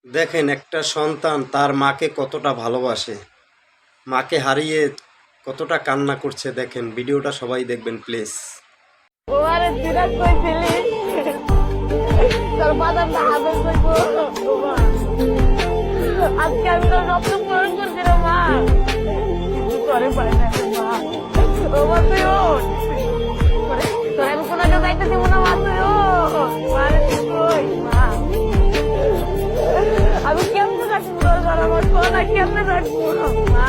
দেখেন একটা সন্তান তার মাকে কতটা ভালোবাসে, মাকে হারিয়ে কতটা কান্না করছে। দেখেন ভিডিওটা সবাই দেখবেন প্লিজ। ওরে দিরাক কইছিলি তোর বাদামটা হাজার কইবো আজকে আমি তোর স্বপ্ন পূরণ করছি রে মা, কিছু করে পারে না রে মা। ও মা তুই ওঠ, তোর আমি কোনো একটা যাইতে দিব না মা, তুই ওঠ মারে তুই কই মা। আমি কেমনে রাখবো তোর ঘর, আমার সোনা কেমনে রাখবো মা।